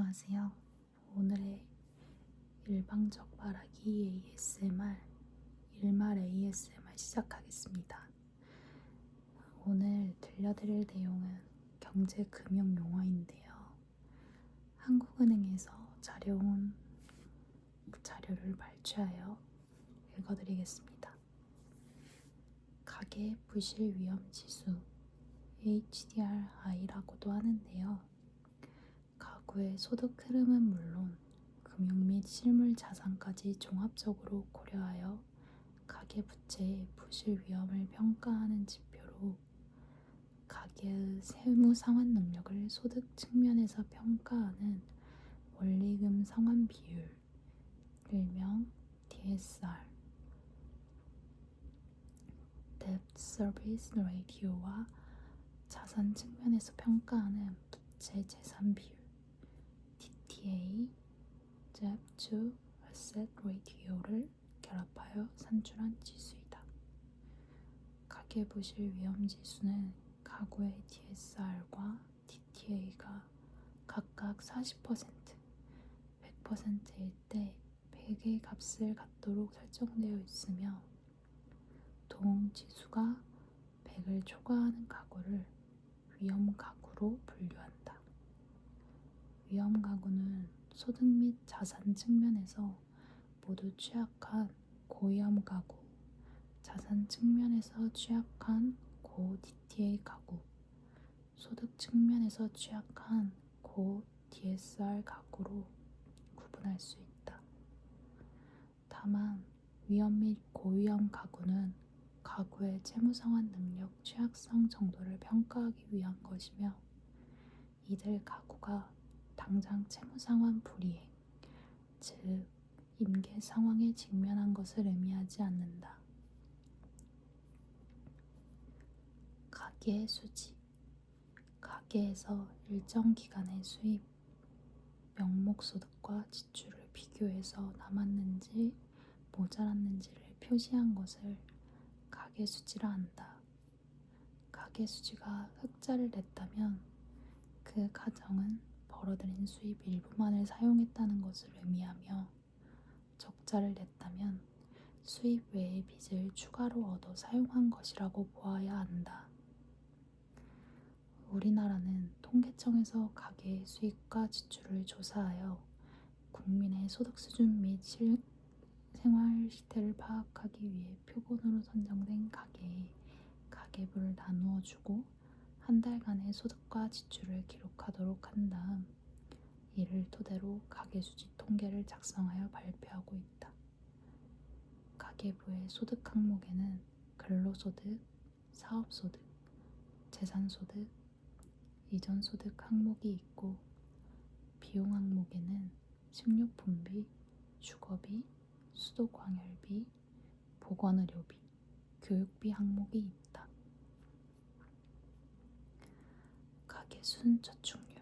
안녕하세요. 오늘의 일방적 말하기 ASMR, 일말 ASMR 시작하겠습니다. 오늘 들려드릴 내용은 경제금융 용어인데요. 한국은행에서 자료를 발췌하여 읽어드리겠습니다. 가계 부실 위험 지수 HDRI라고도 하는데요. 가구의 소득 흐름은 물론 금융 및 실물 자산까지 종합적으로 고려하여 가계 부채의 부실 위험을 평가하는 지표로 가계의 세무 상환 능력을 소득 측면에서 평가하는 원리금 상환 비율, 일명 DSR, Debt Service Ratio와 자산 측면에서 평가하는 부채 재산 비율, DTA, Debt to Asset Ratio를 결합하여 산출한 지수이다. 가계 부실 위험 지수는 가구의 DSR과 DTA가 각각 40%, 100%일 때 100의 값을 갖도록 설정되어 있으며 동 지수가 100을 초과하는 가구를 위험 가구로 분류한다. 위험 가구는 소득 및 자산 측면에서 모두 취약한 고위험 가구, 자산 측면에서 취약한 고 DTA 가구, 소득 측면에서 취약한 고 DSR 가구로 구분할 수 있다. 다만 위험 및 고위험 가구는 가구의 채무상환 능력 취약성 정도를 평가하기 위한 것이며 이들 가구가 당장 채무상환 불이행, 즉 임계 상황에 직면한 것을 의미하지 않는다. 가계의 수지, 가계에서 일정 기간의 수입, 명목 소득과 지출을 비교해서 남았는지 모자랐는지를 표시한 것을 가계수지라 한다. 가계수지가 흑자를 냈다면 그 가정은 벌어들인 수입 일부만을 사용했다는 것을 의미하며 적자를 냈다면 수입 외의 빚을 추가로 얻어 사용한 것이라고 보아야 한다. 우리나라는 통계청에서 가계의 수입과 지출을 조사하여 국민의 소득 수준 및 생활 실태를 파악하기 위해 표본으로 선정된 가계에 가계부를 나누어 주고 한 달간의 소득과 지출을 기록하도록 한 다음 이를 토대로 가계수지 통계를 작성하여 발표하고 있다. 가계부의 소득 항목에는 근로소득, 사업소득, 재산소득, 이전소득 항목이 있고 비용 항목에는 식료품비, 주거비, 수도광열비, 보건의료비, 교육비 항목이 있다. 가계순 저축률.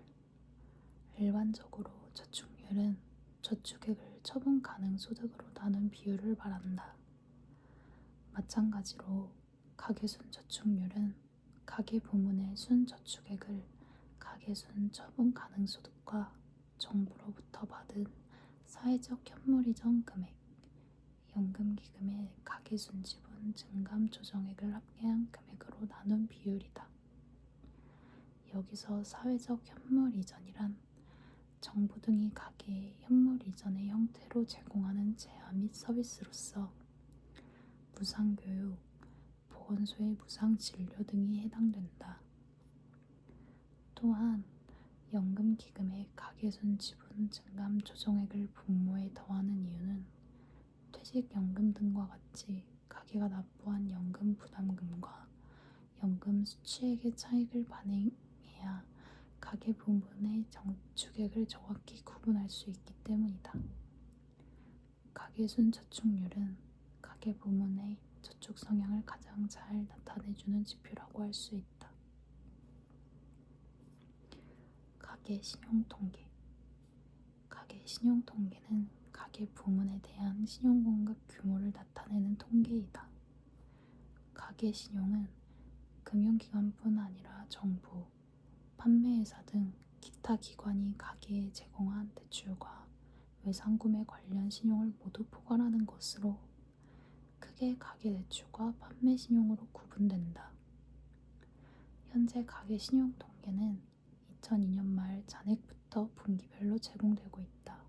일반적으로 저축률은 저축액을 처분 가능 소득으로 나눈 비율을 말한다. 마찬가지로 가계순 저축률은 가계 부문의 순 저축액을 가계순 처분 가능 소득과 정부로부터 받은 사회적 현물 이전 금액, 연금기금의 가계순 지분 증감 조정액을 합계한 금액으로 나눈 비율이다. 여기서 사회적 현물 이전이란 정부 등이 가계에 현물 이전의 형태로 제공하는 재화 및 서비스로서 무상교육, 보건소의 무상진료 등이 해당된다. 또한 연금기금의 가계순 지분 증감 조정액을 분모에 더하는 이유는 퇴직연금 등과 같이 가계가 납부한 연금 부담금과 연금 수취액의 차익을 반영해야 가계 부문의 저축액을 정확히 구분할 수 있기 때문이다. 가계순 저축률은 가계 부문의 저축 성향을 가장 잘 나타내주는 지표라고 할 수 있다. 가계 신용통계. 가계 신용통계는 가계 부문에 대한 신용공급 규모를 나타내는 통계이다. 가계 신용은 금융기관뿐 아니라 정부, 판매회사 등 기타 기관이 가게에 제공한 대출과 외상구매 관련 신용을 모두 포괄하는 것으로 크게 가계대출과 판매신용으로 구분된다. 현재 가계신용통계는 2002년 말 잔액부터 분기별로 제공되고 있다.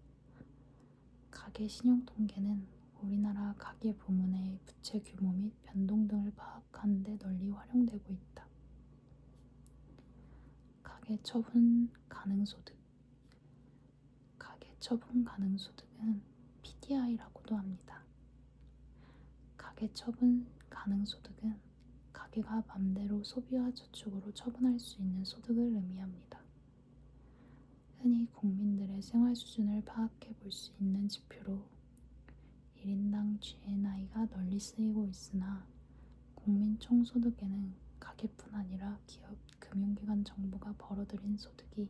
가계신용통계는 우리나라 가계부문의 부채 규모 및 변동 등을 파악하는 데 널리 활용되고 있다. 가계처분 가능소득. 가계처분 가능소득은 PDI라고도 합니다. 가계처분 가능소득은 가계가 맘대로 소비와 저축으로 처분할 수 있는 소득을 의미합니다. 흔히 국민들의 생활 수준을 파악해 볼 수 있는 지표로 1인당 GNI가 널리 쓰이고 있으나 국민 총소득에는 가계뿐 아니라 기업, 금융기관 정부가 벌어들인 소득이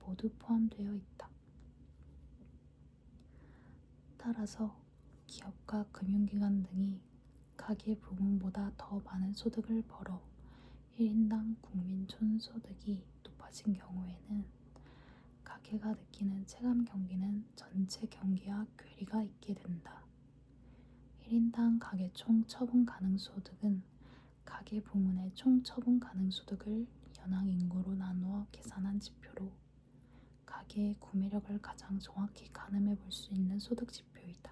모두 포함되어 있다. 따라서 기업과 금융기관 등이 가계 부문보다 더 많은 소득을 벌어 1인당 국민 총소득이 높아진 경우에는 가계가 느끼는 체감 경기는 전체 경기와 괴리가 있게 된다. 1인당 가계 총 처분 가능 소득은 가계 부문의 총 처분 가능 소득을 연항 인구로 나누어 계산한 지표로 가계의 구매력을 가장 정확히 가늠해 볼 수 있는 소득 지표이다.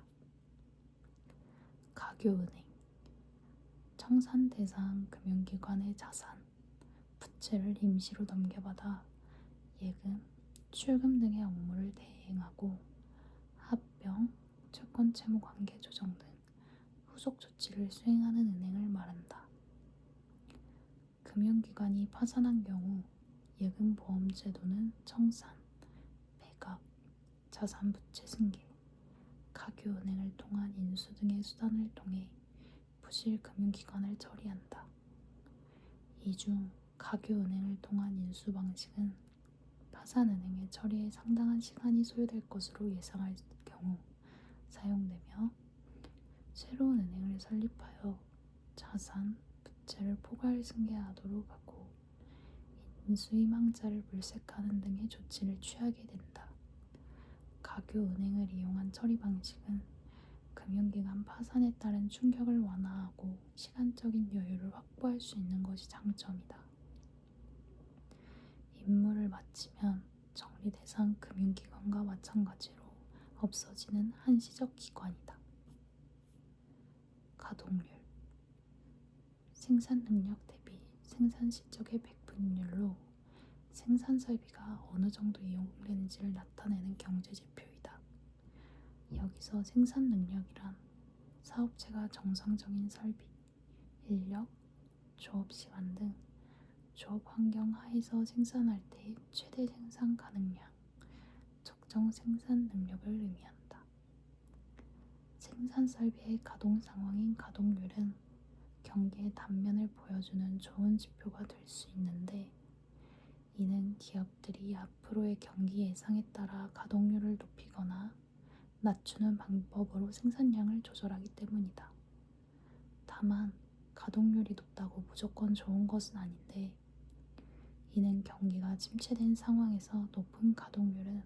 가교은행 청산 대상 금융기관의 자산, 부채를 임시로 넘겨받아 예금, 출금 등의 업무를 대행하고 합병, 채권 채무 관계 조정 등 후속 조치를 수행하는 은행을 말한다. 금융기관이 파산한 경우 예금보험제도는 청산, 매각, 자산부채 승계, 가교은행을 통한 인수 등의 수단을 통해 부실 금융기관을 처리한다. 이 중 가교은행을 통한 인수 방식은 파산은행의 처리에 상당한 시간이 소요될 것으로 예상할 경우 사용되며 새로운 은행을 설립하여 자산, 부채를 포괄 승계하도록 하고 인수희망자를 물색하는 등의 조치를 취하게 된다. 가교은행을 이용한 처리 방식은 금융기관 파산에 따른 충격을 완화하고 시간적인 여유를 확보할 수 있는 것이 장점이다. 임무를 마치면 정리 대상 금융기관과 마찬가지로 없어지는 한시적 기관이다. 가동률 생산 능력 대비 생산 실적의 백분율로 생산 설비가 어느 정도 이용되는지를 나타내는 경제 지표이다. 여기서 생산 능력이란 사업체가 정상적인 설비, 인력, 조업 시간 등 조업 환경 하에서 생산할 때 최대 생산 가능량, 적정 생산 능력을 의미한다. 생산 설비의 가동 상황인 가동률은 경기의 단면을 보여주는 좋은 지표가 될 수 있는데 이는 기업들이 앞으로의 경기 예상에 따라 가동률을 높이거나 낮추는 방법으로 생산량을 조절하기 때문이다. 다만 가동률이 높다고 무조건 좋은 것은 아닌데 이는 경기가 침체된 상황에서 높은 가동률은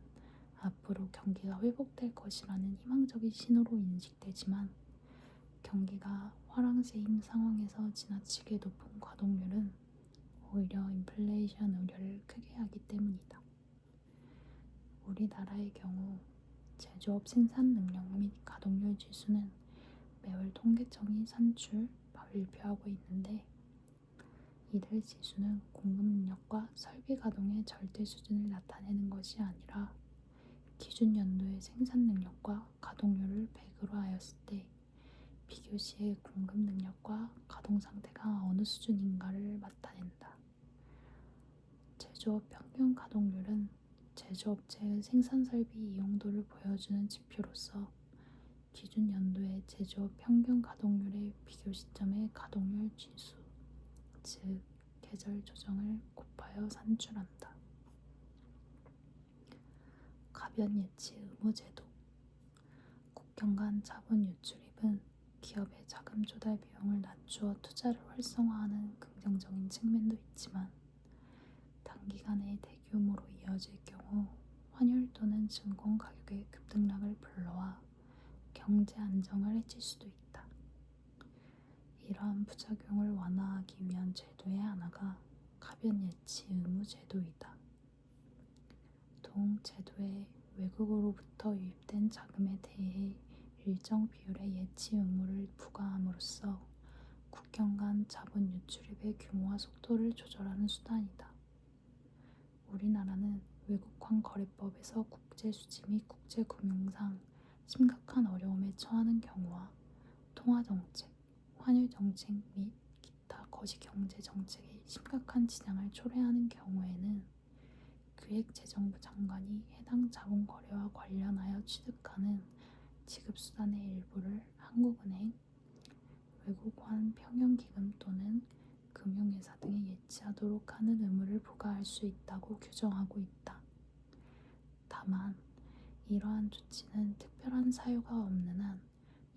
앞으로 경기가 회복될 것이라는 희망적인 신호로 인식되지만 경기가 화랑새인 상황에서 지나치게 높은 가동률은 오히려 인플레이션 우려를 크게 하기 때문이다. 우리나라의 경우 제조업 생산 능력 및 가동률 지수는 매월 통계청이 산출, 발표하고 있는데 이들 지수는 공급 능력과 설비 가동의 절대 수준을 나타내는 것이 아니라 기준 연도의 생산 능력과 가동률을 100으로 하였을 때 비교 시의 공급 능력과 가동 상태가 어느 수준인가를 나타낸다. 제조업 평균 가동률은 제조업체의 생산 설비 이용도를 보여주는 지표로서 기준 연도의 제조업 평균 가동률의 비교 시점의 가동률 지수, 즉 계절 조정을 곱하여 산출한다. 가변 예치 의무 제도. 국경 간 자본 유출입은 기업의 자금 조달 비용을 낮추어 투자를 활성화하는 긍정적인 측면도 있지만 단기간에 대규모 대규모로 이어질 경우 환율 또는 증권 가격의 급등락을 불러와 경제 안정을 해칠 수도 있다. 이러한 부작용을 완화하기 위한 제도의 하나가 가변 예치 의무 제도이다. 동 제도에 외국으로부터 유입된 자금에 대해 일정 비율의 예치 의무를 부과함으로써 국경 간 자본 유출입의 규모와 속도를 조절하는 수단이다. 우리나라는 외국환 거래법에서 국제수지 및 국제금융상 심각한 어려움에 처하는 경우와 통화정책, 환율정책 및 기타 거시경제정책에 심각한 지장을 초래하는 경우에는 기획재정부 장관이 해당 자본 거래와 관련하여 취득하는 지급수단의 일부를 한국은행, 외국환 평형기금 또는 금융회사 등에 예치하도록 하는 의무를 부과할 수 있다고 규정하고 있다. 다만 이러한 조치는 특별한 사유가 없는 한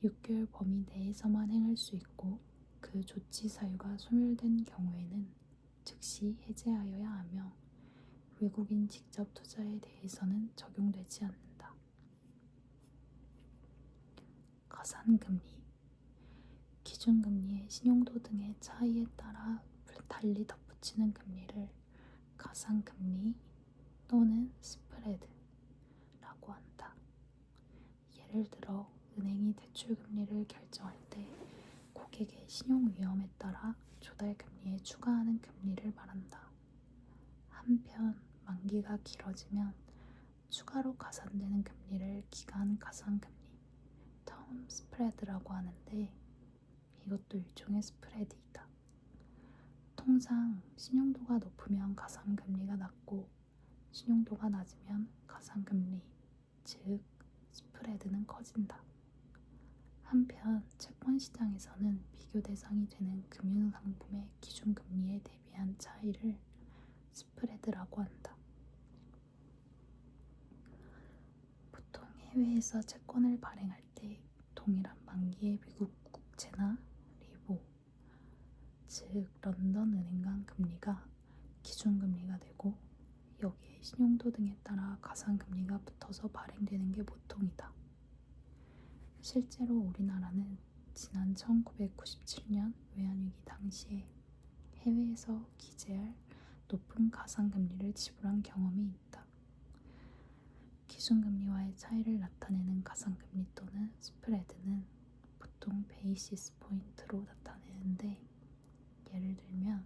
6개월 범위 내에서만 행할 수 있고 그 조치 사유가 소멸된 경우에는 즉시 해제하여야 하며 외국인 직접 투자에 대해서는 적용되지 않는다. 가산금리 기준금리의 신용도 등의 차이에 따라 달리 덧붙이는 금리를 가산금리 또는 스프레드라고 한다. 예를 들어 은행이 대출금리를 결정할 때 고객의 신용위험에 따라 조달금리에 추가하는 금리를 말한다. 한편 만기가 길어지면 추가로 가산되는 금리를 기간 가산금리, 텀 스프레드라고 하는데 이것도 일종의 스프레드이다. 통상 신용도가 높으면 가산금리가 낮고 신용도가 낮으면 가산금리, 즉 스프레드는 커진다. 한편 채권시장에서는 비교 대상이 되는 금융상품의 기준금리에 대비한 차이를 스프레드라고 한다. 보통 해외에서 채권을 발행할 때 동일한 만기의 미국 국채나 리보, 즉 런던 은행 간 금리가 기준금리가 되고 여기에 신용도 등에 따라 가산금리가 붙어서 발행되는 게 보통이다. 실제로 우리나라는 지난 1997년 외환위기 당시에 해외에서 기재할 높은 가산금리를 지불한 경험이 있다. 기준금리와의 차이를 나타내는 가산금리 또는 스프레드는 보통 베이시스 포인트로 나타내는데 예를 들면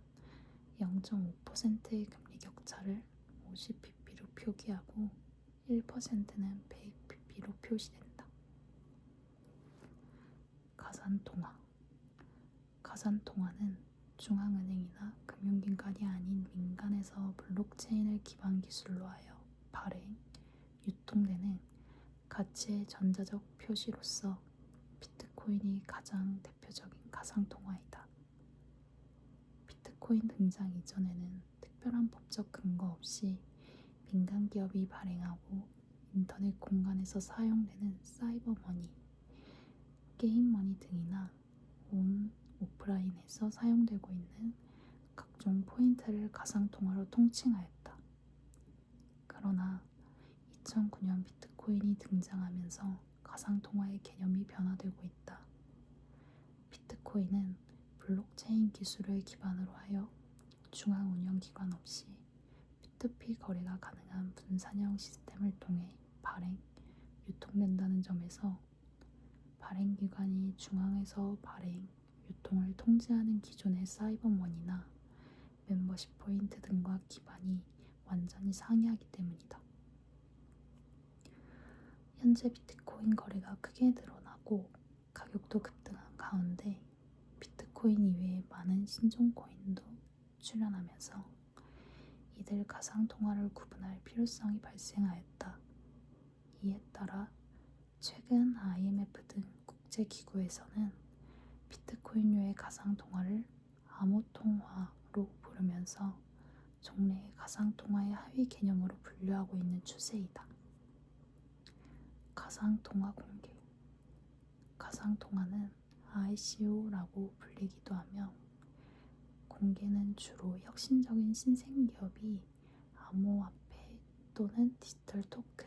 0.5%의 금리 격차를 50pp로 표기하고 1%는 100pp로 표시된다. 가산통화는 중앙은행이나 금융기관이 아닌 민간에서 블록체인을 기반 기술로 하여 발행, 유통되는 가치의 전자적 표시로서 비트코인이 가장 대표적인 가상통화이다. 비트코인 등장 이전에는 특별한 법적 근거 없이 민간 기업이 발행하고 인터넷 공간에서 사용되는 사이버머니, 게임머니 등이나 오프라인에서 사용되고 있는 각종 포인트를 가상통화로 통칭하였다. 그러나 2009년 비트코인이 등장하면서 가상통화의 개념이 변화되고 있다. 비트코인은 블록체인 기술을 기반으로 하여 중앙 운영기관 없이 P2P 거래가 가능한 분산형 시스템을 통해 발행, 유통된다는 점에서 발행기관이 중앙에서 발행, 유통을 통제하는 기존의 사이버머니나 멤버십 포인트 등과 기반이 완전히 상이하기 때문이다. 현재 비트코인 거래가 크게 늘어나고 가격도 급등한 가운데 비트코인 이외에 많은 신종코인도 출현하면서 이들 가상통화를 구분할 필요성이 발생하였다. 이에 따라 최근 IMF 등 국제기구에서는 비트코인류의 가상통화를 암호통화로 부르면서 종래의 가상통화의 하위 개념으로 분류하고 있는 추세이다. 가상통화 공개 가상통화는 ICO라고 불리기도 하며 공개는 주로 혁신적인 신생기업이 암호화폐 또는 디지털 토큰,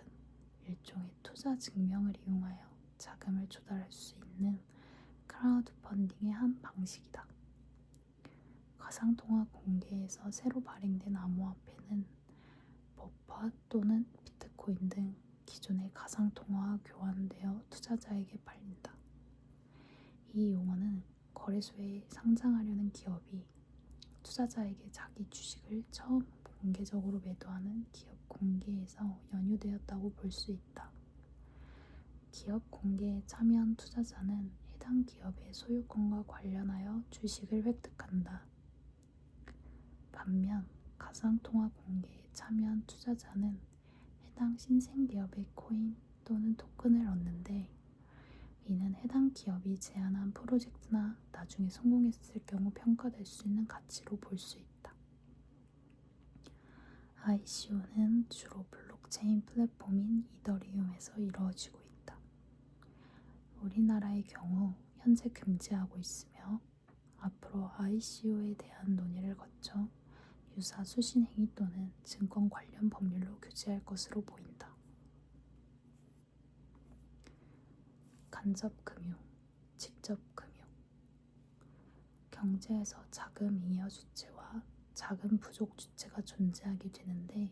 일종의 투자 증명을 이용하여 자금을 조달할 수 있는 크라우드 펀딩의 한 방식이다. 가상통화 공개에서 새로 발행된 암호화폐는 버파 또는 비트코인 등 기존의 가상통화와 교환되어 투자자에게 팔린다. 이 용어는 거래소에 상장하려는 기업이 투자자에게 자기 주식을 처음 공개적으로 매도하는 기업 공개에서 연유되었다고 볼 수 있다. 기업 공개에 참여한 투자자는 해당 기업의 소유권과 관련하여 주식을 획득한다. 반면 가상통화 공개에 참여한 투자자는 해당 신생기업의 코인 또는 토큰을 얻는데, 이는 해당 기업이 제안한 프로젝트나 나중에 성공했을 경우 평가될 수 있는 가치로 볼 수 있다. ICO는 주로 블록체인 플랫폼인 이더리움에서 이루어지고 있다. 우리나라의 경우 현재 금지하고 있으며 앞으로 ICO에 대한 논의를 거쳐 유사 수신 행위 또는 증권 관련 법률로 규제할 것으로 보인다. 간접 금융, 직접 금융. 경제에서 자금 잉여 주체와 자금 부족 주체가 존재하게 되는데,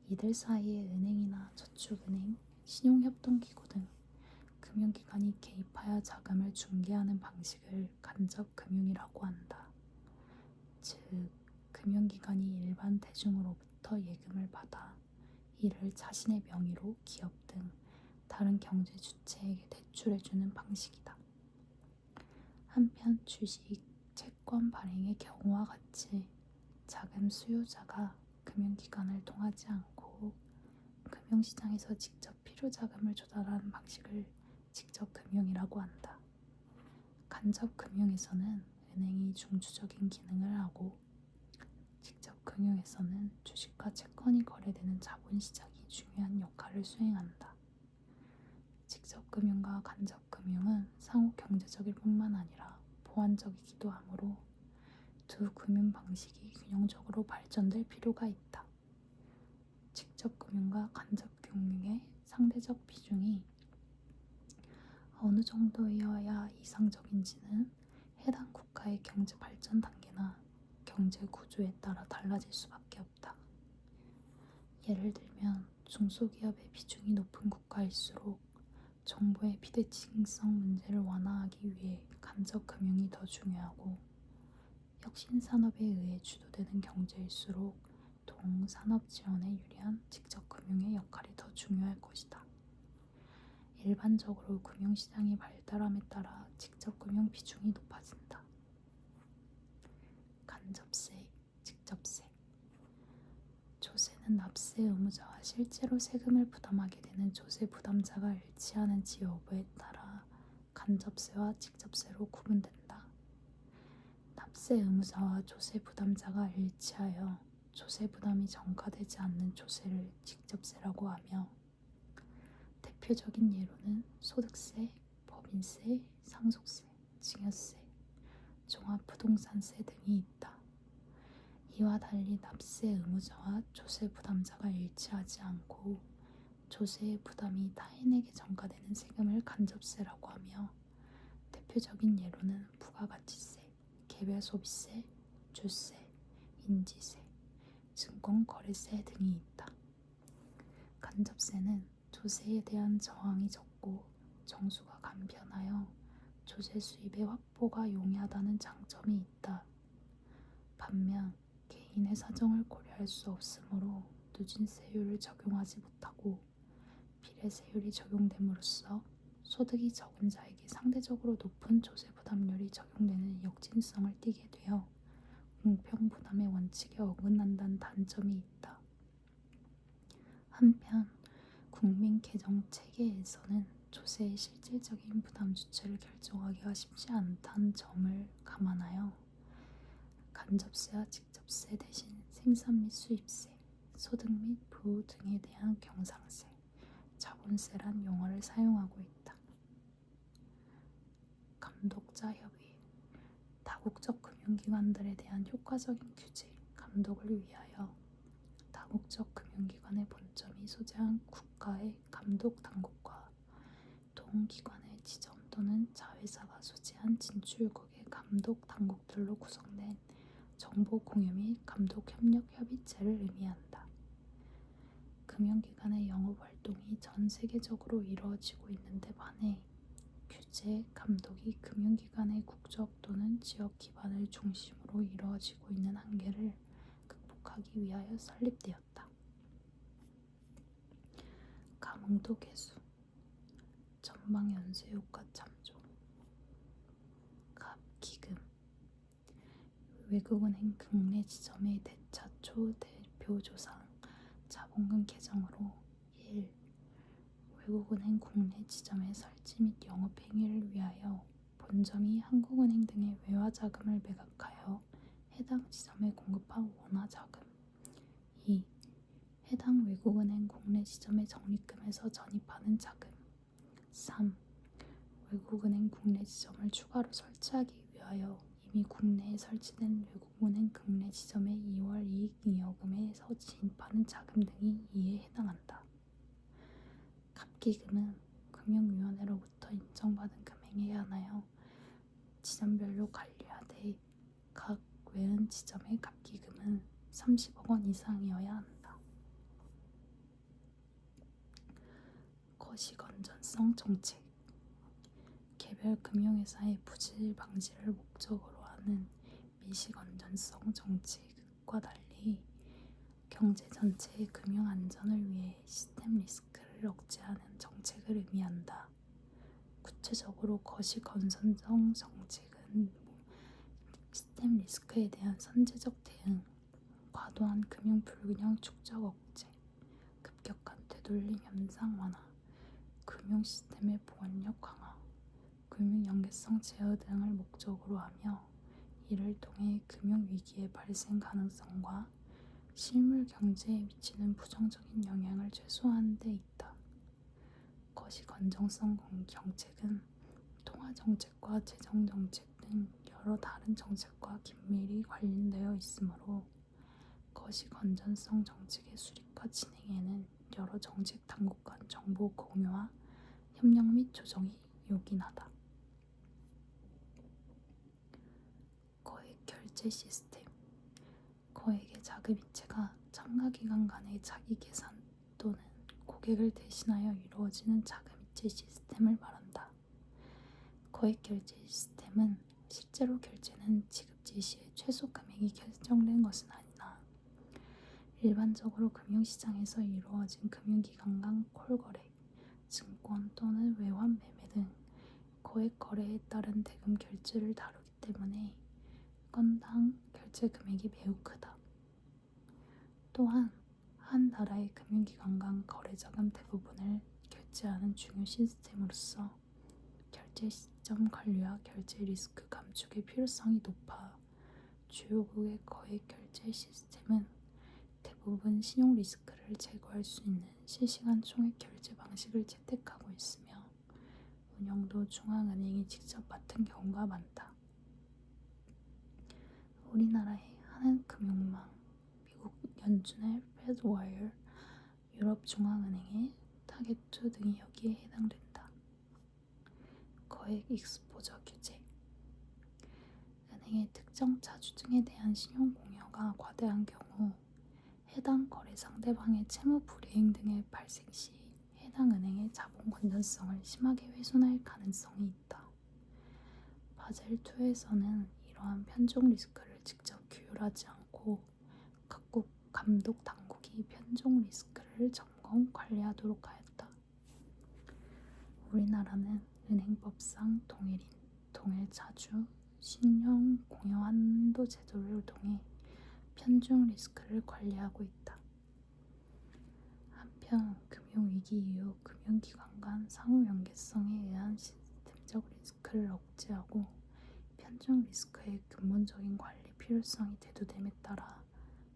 이들 사이에 은행이나 저축은행, 신용협동기구 등 금융기관이 개입하여 자금을 중개하는 방식을 간접 금융이라고 한다. 즉, 금융기관이 일반 대중으로부터 예금을 받아 이를 자신의 명의로 기업 등 다른 경제 주체에게 대출해주는 방식이다. 한편 주식, 채권 발행의 경우와 같이 자금 수요자가 금융기관을 통하지 않고 금융시장에서 직접 필요자금을 조달하는 방식을 직접금융이라고 한다. 간접금융에서는 은행이 중추적인 기능을 하고, 직접금융에서는 주식과 채권이 거래되는 자본시장이 중요한 역할을 수행한다. 직접금융과 간접금융은 상호 경제적일 뿐만 아니라 보완적이기도 하므로 두 금융 방식이 균형적으로 발전될 필요가 있다. 직접금융과 간접금융의 상대적 비중이 어느 정도여야 이상적인지는 해당 국가의 경제 발전 단계나 경제 구조에 따라 달라질 수밖에 없다. 예를 들면 중소기업의 비중이 높은 국가일수록 정부의 비대칭성 문제를 완화하기 위해 간접금융이 더 중요하고, 혁신산업에 의해 주도되는 경제일수록 동산업 지원에 유리한 직접금융의 역할이 더 중요할 것이다. 일반적으로 금융시장이 발달함에 따라 직접금융 비중이 높아진다. 간접세, 직접세. 조세는 납세 의무자와 실제로 세금을 부담하게 되는 조세 부담자가 일치하는지 여부에 따라 간접세와 직접세로 구분된다. 납세 의무자와 조세 부담자가 일치하여 조세 부담이 전가되지 않는 조세를 직접세라고 하며, 대표적인 예로는 소득세, 법인세, 상속세, 증여세, 종합부동산세 등이 있다. 이와 달리 납세 의무자와 조세 부담자가 일치하지 않고 조세의 부담이 타인에게 전가되는 세금을 간접세라고 하며, 대표적인 예로는 부가가치세, 개별소비세, 주세, 인지세, 증권거래세 등이 있다. 간접세는 조세에 대한 저항이 적고 정수가 간편하여 조세 수입의 확보가 용이하다는 장점이 있다. 반면 개인의 사정을 고려할 수 없으므로 누진세율을 적용하지 못하고 비례세율이 적용됨으로써 소득이 적은 자에게 상대적으로 높은 조세 부담률이 적용되는 역진성을 띠게 되어 공평부담의 원칙에 어긋난다는 단점이 있다. 한편 국민개정체계에서는 조세의 실질적인 부담 주체를 결정하기가 쉽지 않다는 점을 감안하여 간접세와 직접세 대신 생산 및 수입세, 소득 및 부호 등에 대한 경상세, 자본세란 용어를 사용하고 있다. 감독자 협의. 다국적 금융기관들에 대한 효과적인 규제, 감독을 위하여 다목적 금융기관의 본점이 소재한 국가의 감독 당국과 동기관의 지점 또는 자회사가 소재한 진출국의 감독 당국들로 구성된 정보 공유 및 감독 협력 협의체를 의미한다. 금융기관의 영업활동이 전 세계적으로 이루어지고 있는데 반해 규제, 감독이 금융기관의 국적 또는 지역 기반을 중심으로 이루어지고 있는 한계를 극복하기 위하여 설립되었다. 감흥도 개수, 전방 연쇄 효과 참조, 갑기금, 외국은행 국내 지점의 대차초 대표 조상, 자본금 계정으로 1. 외국은행 국내 지점의 설치 및 영업행위를 위하여 본점이 한국은행 등의 외화자금을 매각하여 해당 지점에 공급한 원화자금. 2. 해당 외국은행 국내 지점의 적립금에서 전입하는 자금. 3. 외국은행 국내 지점을 추가로 설치하기 위하여 이미 국내에 설치된 외국은행 국내 지점의 2월 이익잉여금에서 진입하는 자금 등이 이에 해당한다. 갑기금은 금융위원회로부터 인정받은 금액에 한하여 지점별로 관리하되 각 외은 지점의 갑기금은 30억 원 이상이어야 한다. 거시건전성 정책, 개별 금융회사의 부실 방지를 목적으로 하는 미시건전성 정책과 달리 경제 전체의 금융 안전을 위해 시스템 리스크를 억제하는 정책을 의미한다. 구체적으로 거시건전성 정책은 시스템 리스크에 대한 선제적 대응, 과도한 금융 불균형 축적 억제, 급격한 되돌림 현상 완화, 금융 시스템의 보안력 강화, 금융 연계성 제어 등을 목적으로 하며 이를 통해 금융 위기의 발생 가능성과 실물 경제에 미치는 부정적인 영향을 최소화하는 데 있다. 거시건전성 정책은 통화정책과 재정정책 등 여러 다른 정책과 긴밀히 관련되어 있으므로 거시건전성 정책의 수립과 진행에는 여러 정책 당국 간 정보 공유와 협력 및 조정이 요긴하다. 거액 결제 시스템, 거액의 자금이체가 참가기관 간의 자기 계산 또는 고객을 대신하여 이루어지는 자금이체 시스템을 말한다. 거액 결제 시스템은 실제로 결제는 지급 지시의 최소 금액이 결정된 것은 아니나 일반적으로 금융시장에서 이루어진 금융기관 간 콜거래, 증권 또는 외환 매매 등 거액 거래에 따른 대금 결제를 다루기 때문에 건당 결제 금액이 매우 크다. 또한 한 나라의 금융기관 간 거래자금 대부분을 결제하는 중요 시스템으로서 결제 시점 관리와 결제 리스크 감축의 필요성이 높아 주요국의 거액 결제 시스템은 대부분 신용 리스크를 제거할 수 있는 실시간 총액 결제 방식을 채택하고 있으며 운영도 중앙은행이 직접 맡은 경우가 많다. 우리나라의 한은금융망, 미국 연준의 페드와이어, 유럽중앙은행의 타겟2 등이 여기에 해당된다. 거액 익스포저 규제, 은행의 특정 차주 등에 대한 신용 공여가 과대한 경우 해당 거래 상대방의 채무 불이행 등의 발생 시 해당 은행의 자본 건전성을 심하게 훼손할 가능성이 있다. 바젤2에서는 이러한 편종 리스크를 직접 규율하지 않고 각국 감독 당국이 편종 리스크를 점검, 관리하도록 하였다. 우리나라는 은행법상 동일인, 동일차주, 신용 공여 한도 제도를 통해 편중 리스크를 관리하고 있다. 한편 금융위기 이후 금융기관 간 상호 연계성에 의한 시스템적 리스크를 억제하고 편중 리스크의 근본적인 관리 필요성이 대두됨에 따라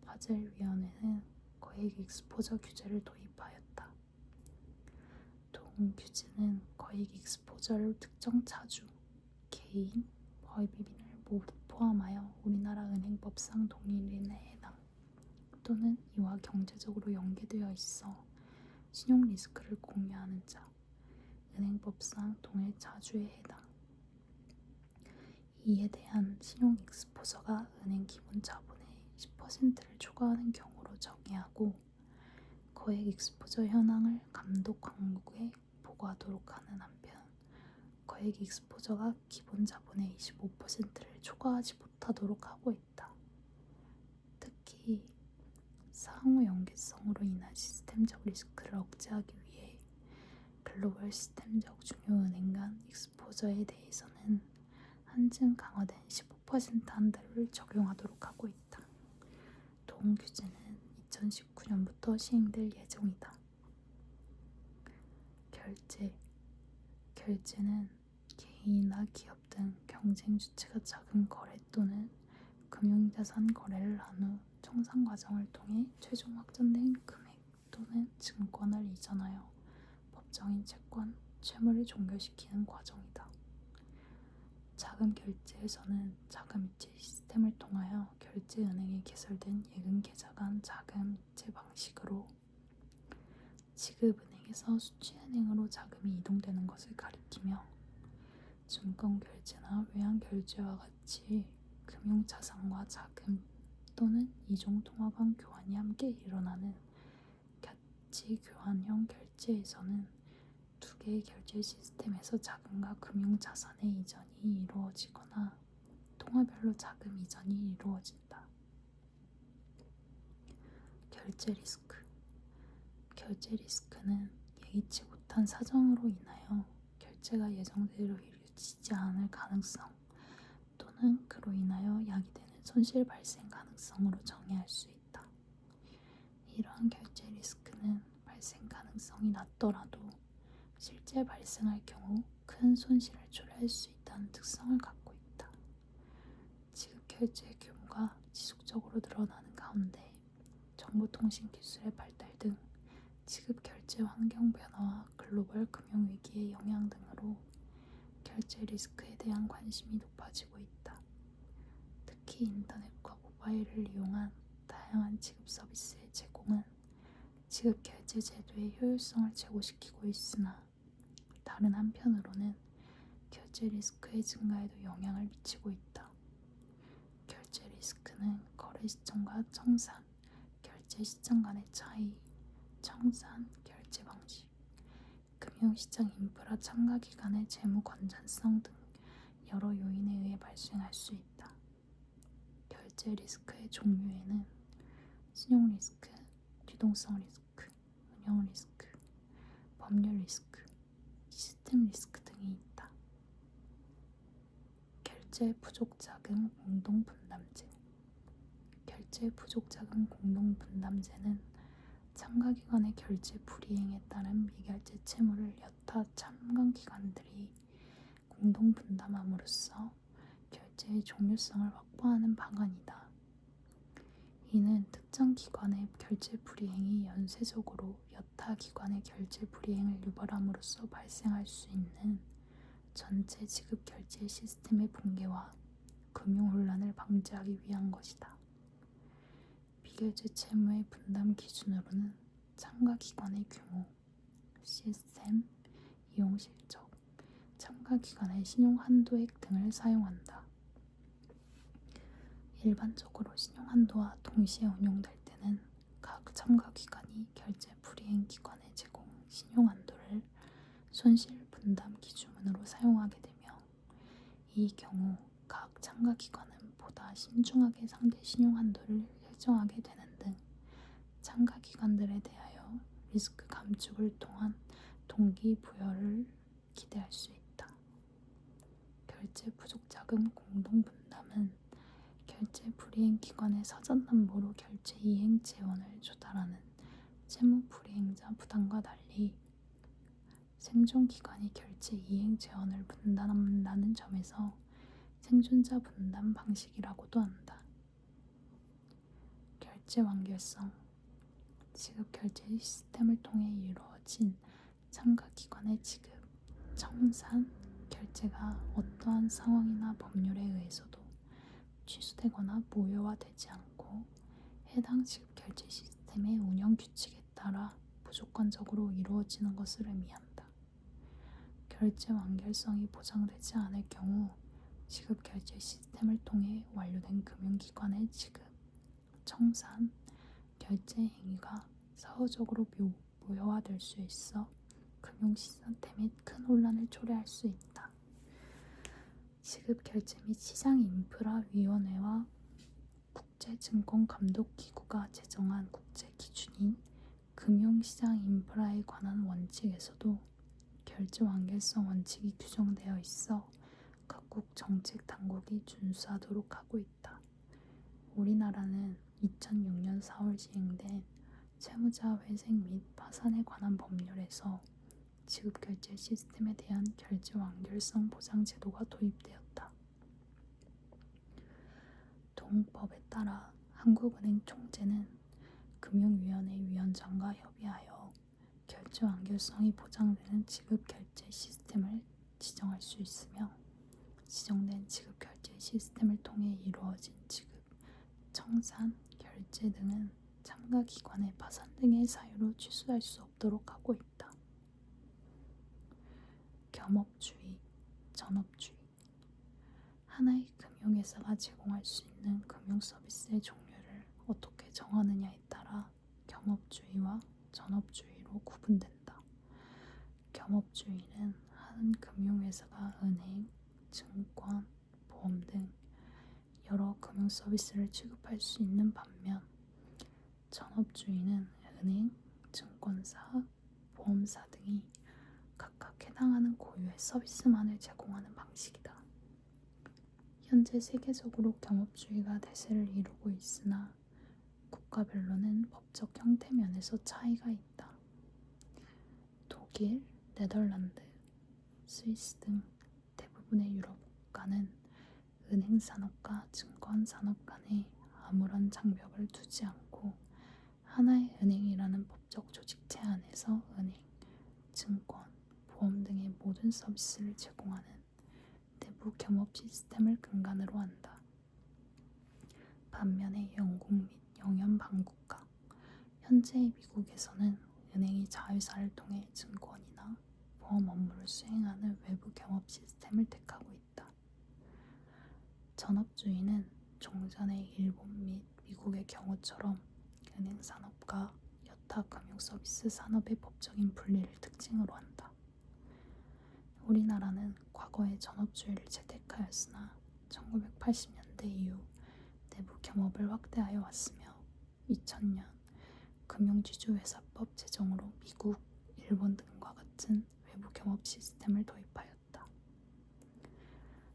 바젤위원회는 거액 익스포저 규제를 도입하였다. 동 규제는 거액 익스포저를 특정 차주, 개인, 법인을 모두 포함하여 우리나라 은행법상 동일인에 해당. 또는 이와 경제적으로 연계되어 있어 신용 리스크를 공유하는 자, 은행법상 동일 자주에 해당. 이에 대한 신용 익스포저가 은행 기본 자본의 10%를 초과하는 경우로 정의하고 거액 익스포저 현황을 감독 당국에 보고하도록 하는 한편 거액 익스포저가 기본 자본의 25%를 초과하지 못하도록 하고 있다. 특히 상호 연계성으로 인한 시스템적 리스크를 억제하기 위해 글로벌 시스템적 중요 은행 간 익스포저에 대해서는 한층 강화된 15% 한도를 적용하도록 하고 있다. 동 규제는 2019년부터 시행될 예정이다. 결제는 개인이나 기업 등 경쟁 주체가 작은 거래 또는 금융자산 거래를 한 후 청산 과정을 통해 최종 확정된 금액 또는 증권을 이전하여 법정인 채권, 채무를 종결시키는 과정이다. 자금 결제에서는 자금 이체 시스템을 통하여 결제은행에 개설된 예금 계좌 간 자금 이체 방식으로 지급은행에서 수취은행으로 자금이 이동되는 것을 가리키며 증권 결제나 외환 결제와 같이 금융 자산과 자금 또는 이종 통화 간 교환이 함께 일어나는 가치 교환형 결제에서는 두 개의 결제 시스템에서 자금과 금융 자산의 이전이 이루어지거나 통화별로 자금 이전이 이루어진다. 결제 리스크는 예기치 못한 사정으로 인하여 결제가 예정대로 이루어지지 않을 가능성 또는 그로 인하여 야기되는 손실 발생 가능성으로 정의할 수 있다. 이러한 결제 리스크는 발생 가능성이 낮더라도 실제 발생할 경우 큰 손실을 초래할 수 있다는 특성을 갖고 있다. 지급 결제의 규모가 지속적으로 늘어나는 가운데 정보통신 기술의 발달 등 지급 결제 환경 변화와 글로벌 금융 위기의 영향 등으로 결제 리스크에 대한 관심이 높아지고 있다. 특히 인터넷과 모바일을 이용한 다양한 지급 서비스의 제공은 지급 결제 제도의 효율성을 제고시키고 있으나 다른 한편으로는 결제 리스크의 증가에도 영향을 미치고 있다. 결제 리스크는 거래 시점과 청산, 결제 시점 간의 차이, 청산, 결제 방식, 금융시장 인프라 참가 기관의 재무 건전성 등 여러 요인에 의해 발생할 수 있다. 결제 리스크의 종류에는 신용 리스크, 유동성 리스크, 운영 리스크, 법률 리스크, 시스템 리스크 등이 있다. 결제 부족 자금 공동 분담제. 결제 부족 자금 공동 분담제는 참가기관의 결제 불이행에 따른 미결제 채무를 여타 참가기관들이 공동 분담함으로써 결제의 종료성을 확보하는 방안이다. 이는 특정 기관의 결제 불이행이 연쇄적으로 여타 기관의 결제 불이행을 유발함으로써 발생할 수 있는 전체 지급 결제 시스템의 붕괴와 금융 혼란을 방지하기 위한 것이다. 비결제 채무의 분담 기준으로는 참가 기관의 규모, 시스템, 이용 실적, 참가 기관의 신용 한도액 등을 사용한다. 일반적으로 신용 한도와 동시에 운용될 때는 각 참가 기관이 결제 불이행 기관에 제공 신용 한도를 손실 분담 기준으로 사용하게 되며 이 경우 각 참가 기관은 보다 신중하게 상대 신용 한도를 설정하게 되는 등 참가 기관들에 대하여 리스크 감축을 통한 동기 부여를 기대할 수 있다. 결제 부족 자금 공동 분담은 결제 불이행 기관의 사전 담보로 결제 이행 재원을 조달하는 채무 불이행자 부담과 달리 생존 기관이 결제 이행 재원을 분담한다는 점에서 생존자 분담 방식이라고도 한다. 결제 완결성. 지급 결제 시스템을 통해 이루어진 참가 기관의 지급, 청산, 결제가 어떠한 상황이나 법률에 의해서도 취소되거나 무효화되지 않고 해당 지급결제 시스템의 운영 규칙에 따라 무조건적으로 이루어지는 것을 의미한다. 결제 완결성이 보장되지 않을 경우 지급결제 시스템을 통해 완료된 금융기관의 지급, 청산, 결제 행위가 사후적으로 무효화될 수 있어 금융 시스템에 큰 혼란을 초래할 수 있다. 지급결제 및 시장인프라위원회와 국제증권감독기구가 제정한 국제기준인 금융시장인프라에 관한 원칙에서도 결제 완결성 원칙이 규정되어 있어 각국 정책 당국이 준수하도록 하고 있다. 우리나라는 2006년 4월 시행된 채무자 회생 및 파산에 관한 법률에서 지급결제 시스템에 대한 결제 완결성 보장 제도가 도입되었다. 동법에 따라 한국은행 총재는 금융위원회 위원장과 협의하여 결제 완결성이 보장되는 지급결제 시스템을 지정할 수 있으며 지정된 지급결제 시스템을 통해 이루어진 지급, 청산, 결제 등은 참가기관의 파산 등의 사유로 취소할 수 없도록 하고 있다. 겸업주의, 전업주의. 하나의 금융회사가 제공할 수 있는 금융서비스의 종류를 어떻게 정하느냐에 따라 겸업주의와 전업주의로 구분된다. 겸업주의는 한 금융회사가 은행, 증권, 보험 등 여러 금융서비스를 취급할 수 있는 반면 전업주의는 은행, 증권사, 보험사 등이 각각 해당하는 고유의 서비스만을 제공하는 방식이다. 현재 세계적으로 겸업주의가 대세를 이루고 있으나 국가별로는 법적 형태 면에서 차이가 있다. 독일, 네덜란드, 스위스 등 대부분의 유럽 국가는 은행 산업과 증권 산업 간에 아무런 장벽을 두지 않고 하나의 은행이라는 법적 조직체 안에서 은행, 증권, 보험 등의 모든 서비스를 제공하는 내부 겸업 시스템을 근간으로 한다. 반면에 영국 및 영연방국가, 현재의 미국에서는 은행이 자회사를 통해 증권이나 보험 업무를 수행하는 외부 겸업 시스템을 택하고 있다. 전업주의는 종전의 일본 및 미국의 경우처럼 은행 산업과 여타 금융 서비스 산업의 법적인 분리를 특징으로 한다. 우리나라는 과거에 전업주의를 채택하였으나 1980년대 이후 내부 겸업을 확대하여 왔으며 2000년 금융지주회사법 제정으로 미국, 일본 등과 같은 외부 겸업 시스템을 도입하였다.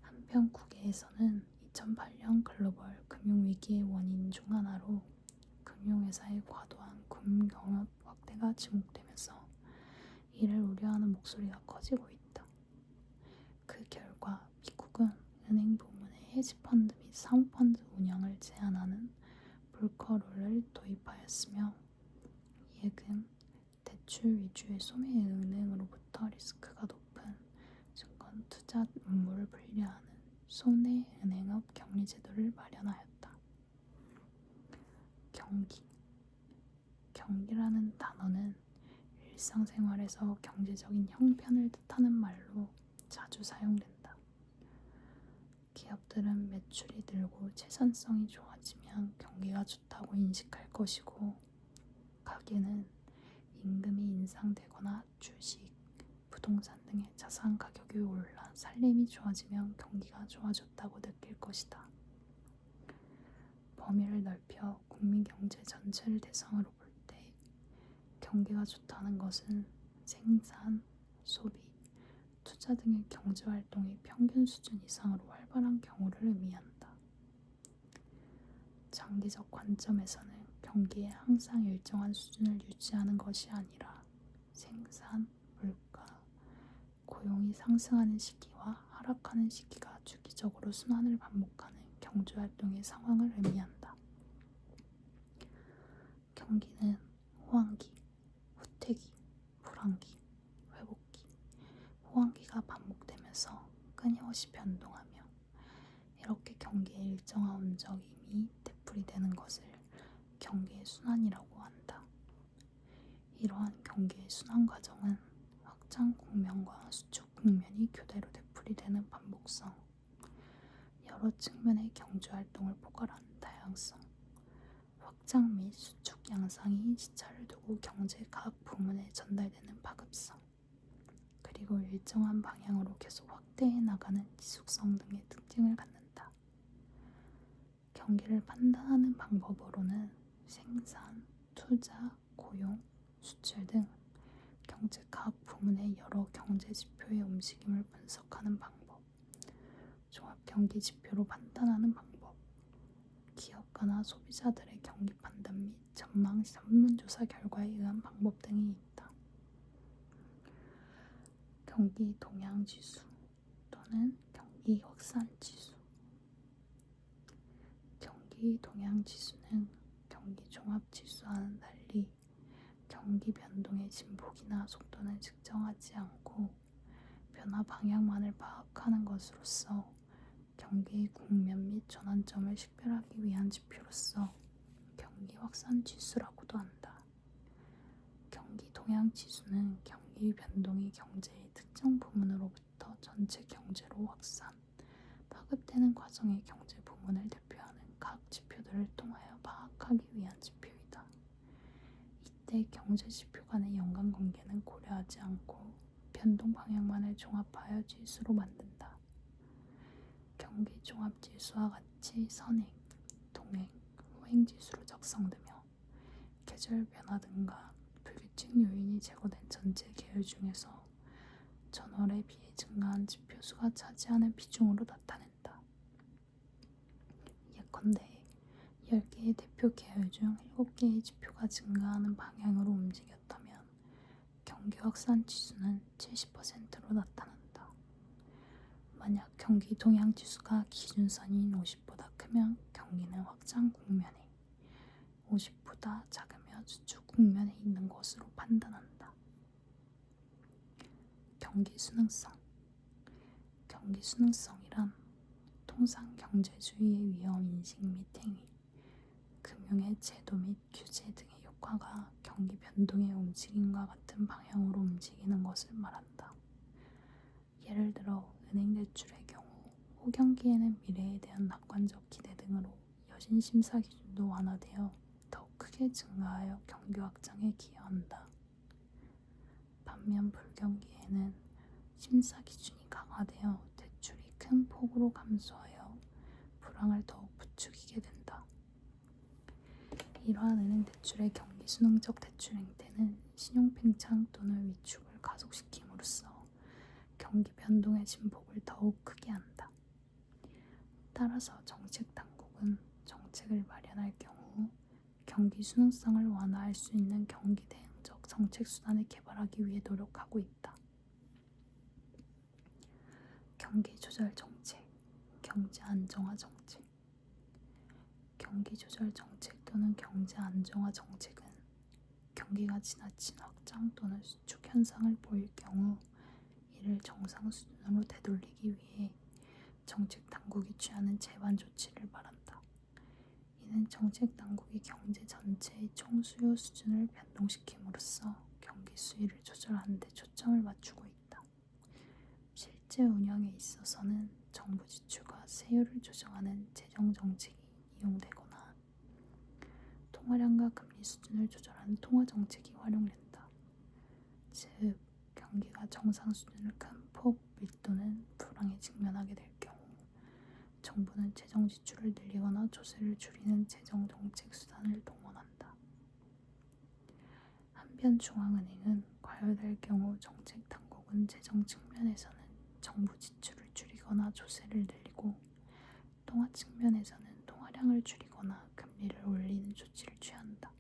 한편 국외에서는 2008년 글로벌 금융위기의 원인 중 하나로 금융회사의 과도한 금융경업 확대가 지목되면서 이를 우려하는 목소리가 커지고 있다. 그 결과 미국은 은행 부문의 헤지펀드 및 사모펀드 운영을 제한하는 볼커룰을 도입하였으며 예금, 대출 위주의 소매은행으로부터 리스크가 높은 증권 투자 업무를 분리하는 소매은행업 격리제도를 마련하였다. 경기. 경기라는 단어는 일상생활에서 경제적인 형편을 뜻하는 말로 자주 사용된다. 기업들은 매출이 늘고 채산성이 좋아지면 경기가 좋다고 인식할 것이고 가게는 임금이 인상되거나 주식, 부동산 등의 자산 가격이 올라 살림이 좋아지면 경기가 좋아졌다고 느낄 것이다. 범위를 넓혀 국민 경제 전체를 대상으로 볼 때 경기가 좋다는 것은 생산, 소비, 투자 등의 경제활동이 평균 수준 이상으로 활발한 경우를 의미한다. 장기적 관점에서는 경기에 항상 일정한 수준을 유지하는 것이 아니라 생산, 물가, 고용이 상승하는 시기와 하락하는 시기가 주기적으로 순환을 반복하는 경제활동의 상황을 의미한다. 경기는 호황기, 후퇴기, 불황기, 회복기, 호황기가 반복되면서 끊임없이 변동하며 이렇게 경기의 일정한 움직임이 되풀이되는 것을 경기의 순환이라고 한다. 이러한 경기의 순환 과정은 확장 국면과 수축 국면이 교대로 되풀이되는 반복성, 여러 측면의 경제 활동을 포괄하는 다양성, 확장 및 수축 양상이 시차를 두고 경제 각 부문에 전달되는 파급성, 그리고 일정한 방향으로 계속 확대해 나가는 지속성 등의 특징을 갖는다. 경기를 판단하는 방법으로는 생산, 투자, 고용, 수출 등 경제 각 부문의 여러 경제 지표의 움직임을 분석하는 방법, 종합 경기 지표로 판단하는 방법, 기업가나 소비자들의 경기 판단 및 전망 설문조사 결과에 의한 방법 등이 있다. 경기 동향 지수 또는 경기 확산 지수. 경기 동향 지수는 경기 종합 지수와는 달리 경기 변동의 진폭이나 속도는 측정하지 않고 변화 방향만을 파악하는 것으로서 경기의 국면 및 전환점을 식별하기 위한 지표로서 경기 확산 지수라고도 한다. 경기 동향 지수는 경기 변동이 경제의 특정 부문으로부터 전체 경제로 확산, 파급되는 과정의 경제 부문을 대표하는 각 지표들을 통하여 파악하기 위한 지표이다. 이때 경제 지표 간의 연관관계는 고려하지 않고 변동 방향만을 종합하여 지수로 만든다. 경기 종합지수와 같이 선행, 동행, 후행 지수로 작성되며 계절 변화 등과 불규칙 요인이 제거된 전체 계열 중에서 전월에 비해 증가한 지표수가 차지하는 비중으로 나타낸다. 예컨대 10개의 대표 계열 중 7개의 지표가 증가하는 방향으로 움직였다면 경기 확산 지수는 70%로 나타난다. 만약 경기 동향 지수가 기준선인 50보다 크면 경기는 확장 국면에, 50보다 작으면 수축 국면에 있는 것으로 판단한다. 경기 수능성. 경기 수능성이란 통상 경제주의의 위험 인식 및 행위, 금융의 제도 및 규제 등의 효과가 경기 변동의 움직임과 같은 방향으로 움직이는 것을 말한다. 예를 들어 은행 대출의 경우 호경기에는 미래에 대한 낙관적 기대 등으로 여신 심사 기준도 완화되어 더욱 크게 증가하여 경기 확장에 기여한다. 반면 불경기에는 심사 기준이 강화되어 대출이 큰 폭으로 감소하여 불황을 더욱 부추기게 된다. 이러한 은행 대출의 경기 수능적 대출 행태는 신용 팽창 또는 위축을 가속시킴으로써 경기 변동의 진폭을 더욱 크게 한다. 따라서 정책 당국은 정책을 마련할 경우 경기 수능성을 완화할 수 있는 경기 대응적 정책 수단을 개발하기 위해 노력하고 있다. 경기 조절 정책, 경제 안정화 정책. 경기 조절 정책 또는 경제 안정화 정책은 경기가 지나친 확장 또는 수축 현상을 보일 경우 이를 정상 수준으로 되돌리기 위해 정책 당국이 취하는 제반 조치를 말한다. 이는 정책 당국이 경제 전체의 총 수요 수준을 변동시킴으로써 경기 수위를 조절하는 데 초점을 맞추고 있다. 실제 운영에 있어서는 정부 지출과 세율을 조정하는 재정 정책이 이용되거나 통화량과 금리 수준을 조절하는 통화 정책이 활용된다. 즉, 경기가 정상 수준을 큰 폭 밀도는 불황에 직면하게 될 경우 정부는 재정 지출을 늘리거나 조세를 줄이는 재정 정책 수단을 동원한다. 한편 중앙은행은 과열될 경우 정책 당국은 재정 측면에서는 정부 지출을 줄이거나 조세를 늘리고 통화 측면에서는 통화량을 줄이거나 금리를 올리는 조치를 취한다.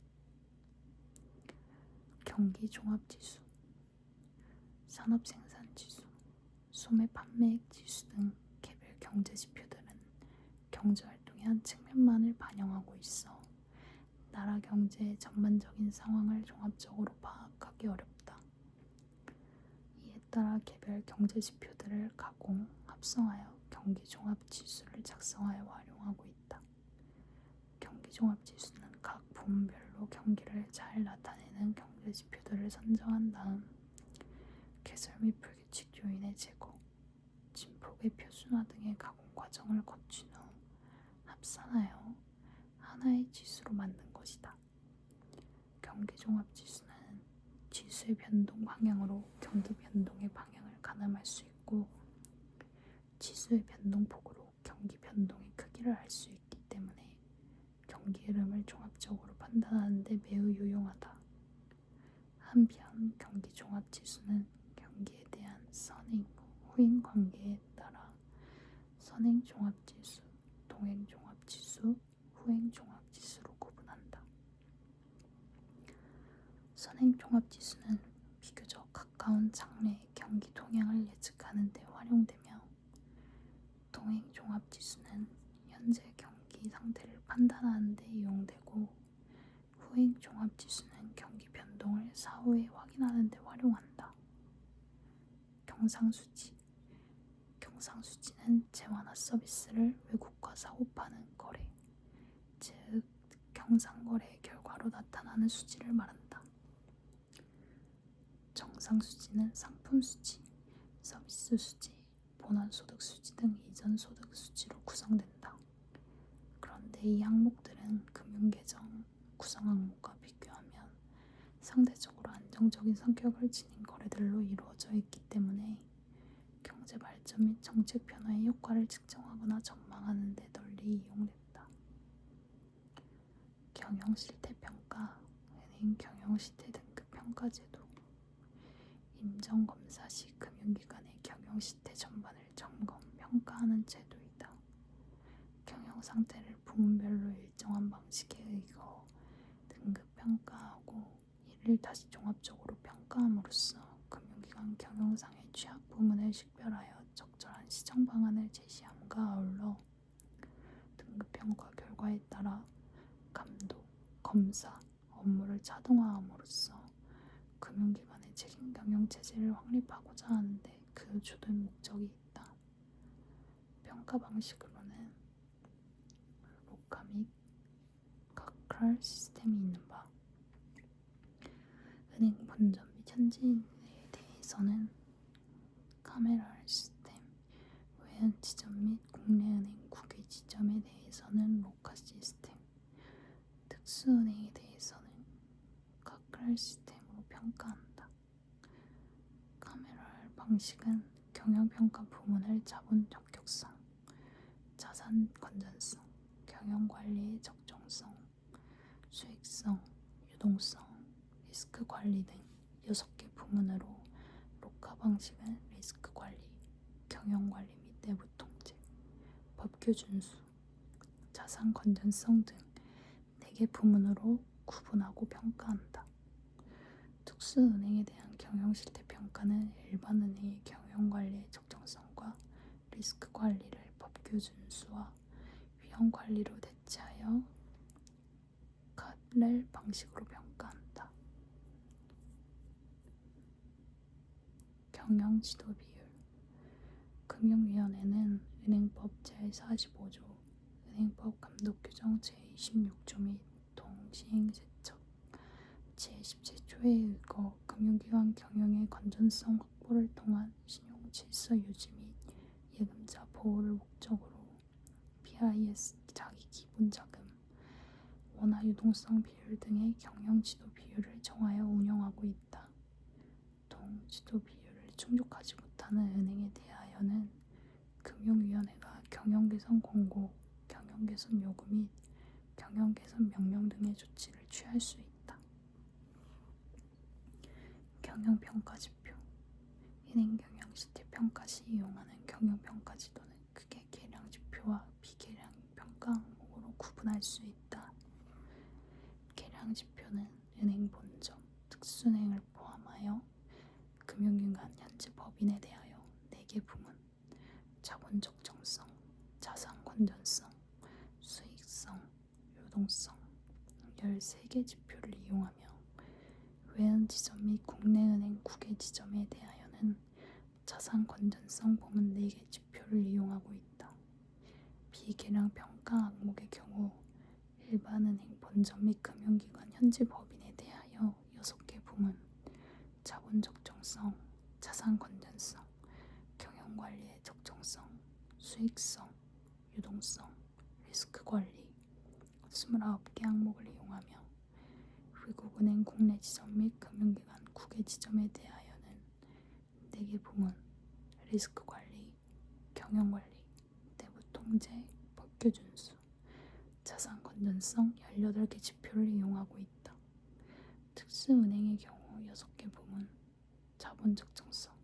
경기 종합지수, 산업생산지수, 소매 판매액 지수 등 개별 경제 지표들은 경제활동의 한 측면만을 반영하고 있어 나라 경제의 전반적인 상황을 종합적으로 파악하기 어렵다. 이에 따라 개별 경제 지표들을 가공, 합성하여 경기 종합 지수를 작성하여 활용하고 있다. 경기 종합 지수는 각 부문별로 경기를 잘 나타내는 경제 지표들을 선정한 다음 개설 및 불규칙 요인의 제거, 진폭의 표준화 등의 가공 과정을 거친 후 합산하여 하나의 지수로 만든 것이다. 경기종합지수는 지수의 변동 방향으로 경기 변동의 방향을 가늠할 수 있고 지수의 변동폭으로 경기 변동의 크기를 알 수 있기 때문에 경기 흐름을 종합적으로 판단하는 데 매우 유용하다. 한편 경기종합지수는 경기에 대한 선행, 후행 관계에 따라 선행종합지수, 동행종합지수, 후행종합지수로 구분한다. 선행종합지수는 비교적 가까운 장래의 경기 동향을 예측하는 데 활용되며 동행종합지수는 현재 경기 상태를 판단하는 데 이용되고 후행종합지수는 경기 변동을 사후에 확인하는 데 활용한다. 경상수지 경상수지는 재화나 서비스를 외국과 사고 파는 거래, 즉 경상거래의 결과로 나타나는 수지를 말한다. 정상수지는 상품수지, 서비스수지, 본원소득수지 등 이전소득 수지로 구성된다. 그런데 이 항목들은 금융계정 구성 항목과 비교하면 상대적으로 안정적인 성격을 지닌 거래들로 이루어져 있기 때문에 경제 발전 및 정책 변화의 효과를 측정하거나 전망하는 데 널리 이용된다. 경영실태평가, 은행 경영실태 등급 평가제도, 임정검사 시 금융기관의 경영실태 전반을 점검, 평가하는 제도이다. 경영상태를 부문별로 일정한 방식에 의거 등급 평가하고 이를 다시 종합적으로 평가함으로써 금융기관 경영상의 취약 부문을 식별하여 적절한 시정 방안을 제시함과 아울러 등급평가 결과에 따라 감독, 검사, 업무를 차등화함으로써 금융기관의 책임 경영 체제를 확립하고자 하는데 그 주된 목적이 있다. 평가 방식으로는 로카 및 카크랄 시스템이 있는 바, 은행 본점 및 현지인에 대해서는 카메랄 시스템, 외연 지점 및 국내은행 국외 지점에 대해서는 로카 시스템, 특수은행에 대해서는 카크랄 시스템으로 평가한다. 카메랄 방식은 경영평가 부문을 자본 적격성, 자산 건전성, 경영관리의 적정성, 수익성, 유동성, 리스크 관리 등 6개 부문으로 로카 방식은 리스크 관리, 경영관리 및 내부 통제, 법규 준수, 자산 건전성 등 4개 부문으로 구분하고 평가한다. 특수은행에 대한 경영실태 평가는 일반 은행의 경영관리의 적정성과 리스크 관리를 법규 준수와 위험 관리로 대체하여 카렐 방식으로 평가한다. 경영 지도 비율. 금융위원회는 은행법 제45조, 은행법 감독규정 제26조 및 동시행세법 제17조에 의거 금융기관 경영의 건전성 확보를 통한 신용 질서 유지 및 예금자 보호를 목적으로 BIS 자기 기본 자금, 원화 유동성 비율 등의 경영 지도 비율을 정하여 운영하고 있다. 동 지도 비율을 충족하지 못하는 은행에 대하여는 금융위원회가 경영개선 공고, 경영개선 요구 및 경영개선 명령 등의 조치를 취할 수 있다. 경영평가지표. 은행 경영실태평가 시 이용하는 경영평가지도는 크게 계량지표와 비계량평가 항목으로 구분할 수 있다. 계량지표는 은행 본점, 특수은행을 포함하여 금융기관 현재 법인에 대하여 4개 부문, 자본 적정성, 자산 건전성, 수익성, 유동성 13개 지표를 이용하며 외연 지점 및 국내은행 국외 지점에 대하여는 자산 건전성 부문 4개 지표를 이용하고 있다. 비계량 평가 항목의 경우 일반은행 본점 및 금융기관 현지 법인에 대하여 6개 부문, 자본 적정성, 자산 건전성, 경영관리의 적정성, 수익성, 유동성, 리스크 관리 29개 항목을 이용하며 외국은행 국내 지점 및 금융기관 국외 지점에 대하여는 4개 부문, 리스크 관리, 경영관리, 내부 통제, 법규 준수, 자산 건전성 18개 지표를 이용하고 있다. 특수은행의 경우 6개 부문, 자본 적정성,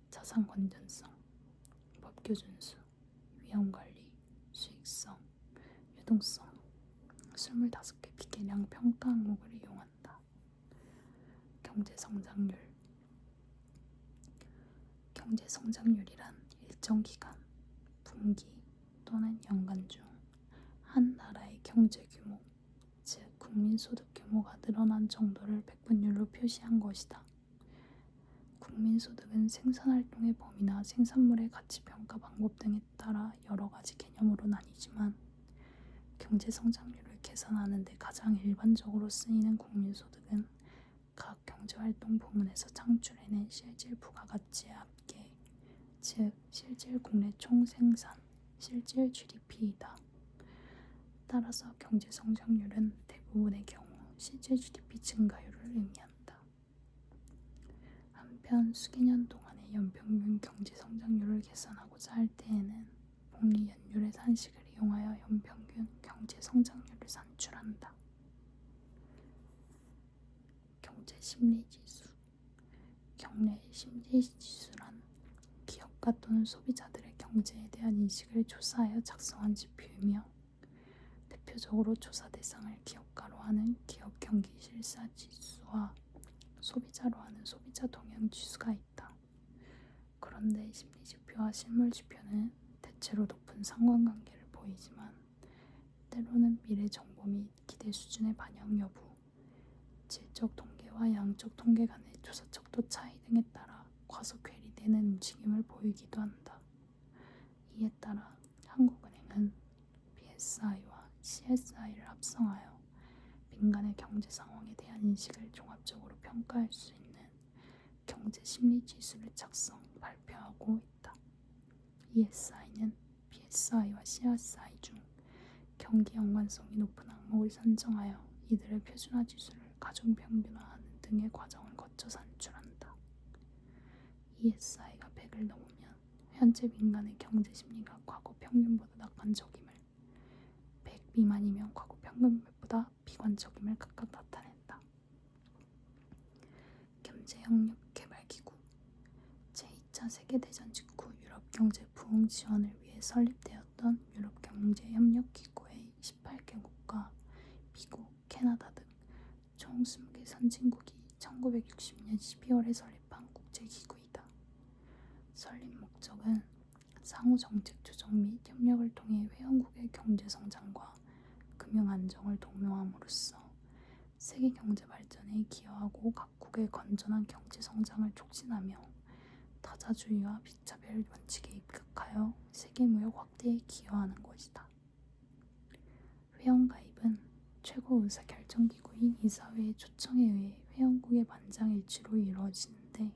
자산 건전성, 법규 준수, 위험관리, 수익성, 유동성 25개 비계량 평가 항목을 이용한다. 경제성장률 경제성장률이란 일정 기간, 분기 또는 연간 중 한 나라의 경제 규모, 즉 국민소득 규모가 늘어난 정도를 백분율로 표시한 것이다. 국민소득은 생산활동의 범위나 생산물의 가치평가 방법 등에 따라 여러 가지 개념으로 나뉘지만 경제성장률을 계산하는 데 가장 일반적으로 쓰이는 국민소득은 각 경제활동 부문에서 창출해낸 실질 부가가치의 합계, 즉 실질 국내 총생산, 실질 GDP이다. 따라서 경제성장률은 대부분의 경우 실질 GDP 증가율을 의미한다. 한편 수개년 동안의 연평균 경제성장률을 계산하고자 할 때에는 복리연율의 산식을 이용하여 연평균 경제성장률을 산출한다. 경제심리지수 경내 심리지수란 기업가 또는 소비자들의 경제에 대한 인식을 조사하여 작성한 지표이며 대표적으로 조사 대상을 기업가로 하는 기업경기실사지수와 소비자로 하는 소비자동향지수가 있다. 그런데 심리지표와 실물지표는 대체로 높은 상관관계를 보이지만 때로는 미래 정보 및 기대 수준의 반영 여부, 질적 통계와 양적 통계 간의 조사 척도 차이 등에 따라 과속 괴리되는 움직임을 보이기도 한다. 이에 따라 한국은행은 BSI와 CSI를 합성하여 민간의 경제 상황에 대한 인식을 종합적으로 평가할 수 있는 경제심리지수를 작성, 발표하고 있다. ESI는 BSI와 CSI 중 경기 연관성이 높은 항목을 선정하여 이들의 표준화 지수를 가중평균화하는 등의 과정을 거쳐 산출한다. ESI가 100을 넘으면 현재 민간의 경제 심리가 과거 평균보다 낙관적임을, 100 미만이면 과거 평균보다 비관적임을 각각 나타낸다. 경제협력개발기구 제2차 세계대전 직후 유럽 경제 부흥 지원을 위해 설립되었던 유럽경제협력기구의 18개국과 미국, 캐나다 등 총 20개 선진국이 1960년 12월에 설립한 국제기구이다. 설립 목적은 상호 정책 조정 및 협력을 통해 회원국의 경제성장과 금융안정을 독려함으로써 세계 경제 발전에 기여하고 각국의 건전한 경제성장을 촉진하며 타자주의와 비차별 원칙에 입각하여 세계무역 확대에 기여하는 것이다. 회원가입은 최고 의사결정기구인 이사회의 초청에 의해 회원국의 만장일치로 이루어지는데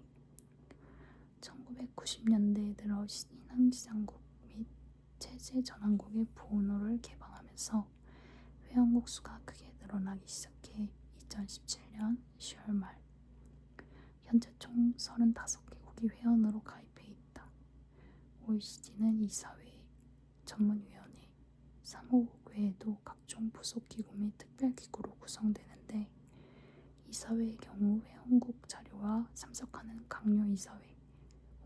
1990년대에 들어 신흥시장국 및 체제전환국의 보호노를 개방하면서 회원국 수가 크게 늘어나기 시작해 2017년 10월 말 현재 총 35개국이 회원으로 가입해 있다. OECD는 이사회, 전문위원회, 사무국 외에도 각종 부속기구 및 특별기구로 구성되는데 이사회의 경우 회원국 자료와 참석하는 강요이사회,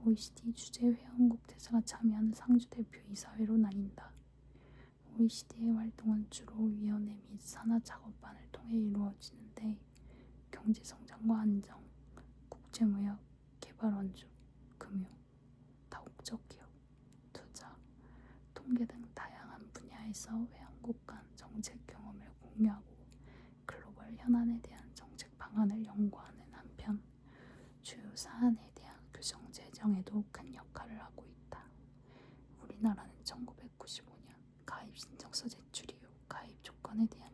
OECD 주재 회원국 대사가 참여하는 상주대표 이사회로 나뉜다. OECD의 활동은 주로 위원회 및 산하 작업반을 통해 이루어지는데 경제성장과 안정, 국제무역, 개발원조, 금융, 다국적 기업, 투자, 통계 등 다양한 분야에서 회원국 간 정책 경험을 공유하고 글로벌 현안에 대한 정책 방안을 연구하는 한편 주요 사안에 대한 규정 제정에도 큰 역할을 하고 있다. 우리나라는 1995년 가입 신청서 제출 이후 가입 조건에 대한